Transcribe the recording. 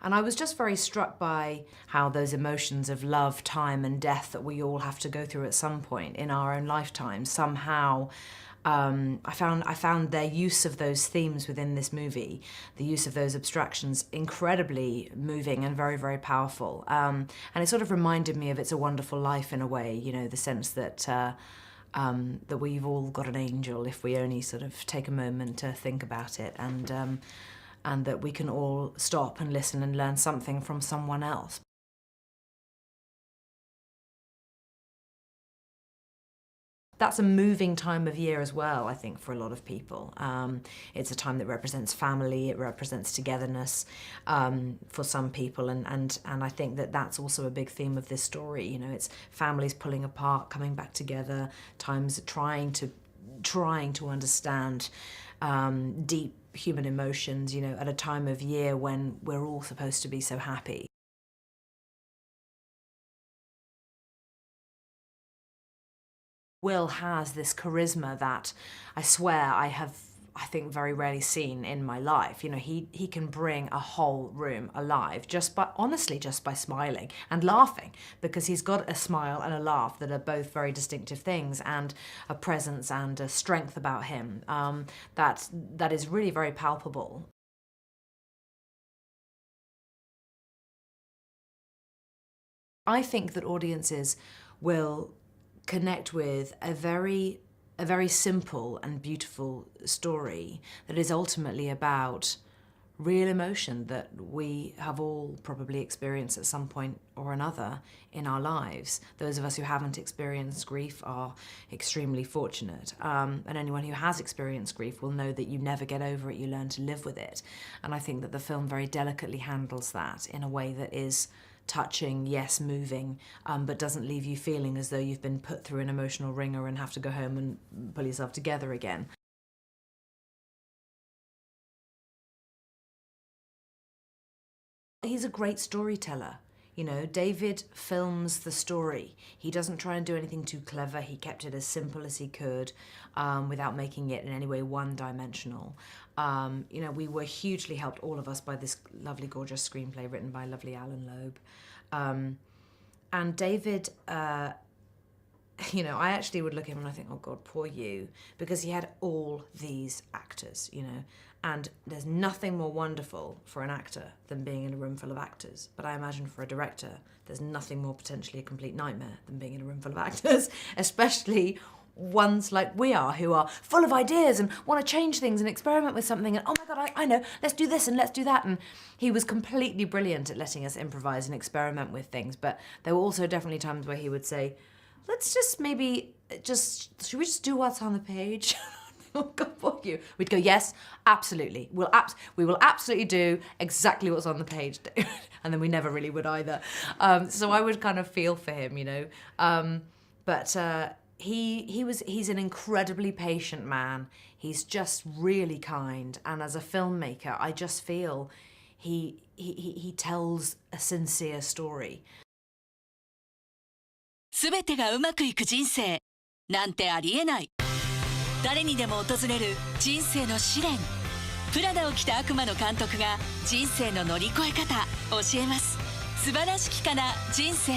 And I was just very struck by how those emotions of love, time and death that we all have to go through at some point in our own lifetime, somehow I found their use of those themes within this movie, the use of those abstractions, incredibly moving and very, very powerful. And it sort of reminded me of It's a Wonderful Life in a way, you know, the sense that that we've all got an angel if we only sort of take a moment to think about it, and that we can all stop and listen and learn something from someone else. That's a moving time of year as well, I think, for a lot of people. It's a time that represents family, it represents togetherness for some people, and I think that that's also a big theme of this story. You know, it's families pulling apart, coming back together, times trying to understand deep human emotions, you know, at a time of year when we're all supposed to be so happy. Will has this charisma that I swear I think very rarely seen in my life. You know, he can bring a whole room alive honestly just by smiling and laughing, because he's got a smile and a laugh that are both very distinctive things, and a presence and a strength about him that is really very palpable. I think that audiences will connect with a very simple and beautiful story that is ultimately about real emotion that we have all probably experienced at some point or another in our lives. Those of us who haven't experienced grief are extremely fortunate, and anyone who has experienced grief will know that you never get over it, you learn to live with it. And I think that the film very delicately handles that in a way that is touching, yes, moving, but doesn't leave you feeling as though you've been put through an emotional ringer and have to go home and pull yourself together again. He's a great storyteller. You know, David films the story. He doesn't try and do anything too clever. He kept it as simple as he could, without making it in any way one-dimensional. You know, we were hugely helped, all of us, by this lovely, gorgeous screenplay written by lovely Alan Loeb. And David, you know, I actually would look at him and I think, oh God, poor you, because he had all these actors, you know, and there's nothing more wonderful for an actor than being in a room full of actors. But I imagine for a director, there's nothing more potentially a complete nightmare than being in a room full of actors, especially ones like we are, who are full of ideas and want to change things and experiment with something, and oh my God, I know, let's do this and let's do that. And he was completely brilliant at letting us improvise and experiment with things, but there were also definitely times where he would say, let's just should we just do what's on the page? Oh God, for you. We'd go, yes, absolutely. We will absolutely do exactly what's on the page. And then we never really would either. So I would kind of feel for him, you know. He's an incredibly patient man. He's just really kind. And as a filmmaker, I just feel he tells a sincere story. すべてがうまくいく人生なんてありえない。誰にでも訪れる人生の試練。プラダを着た悪魔の監督が人生の乗り越え方教えます。素晴らしきかな人生。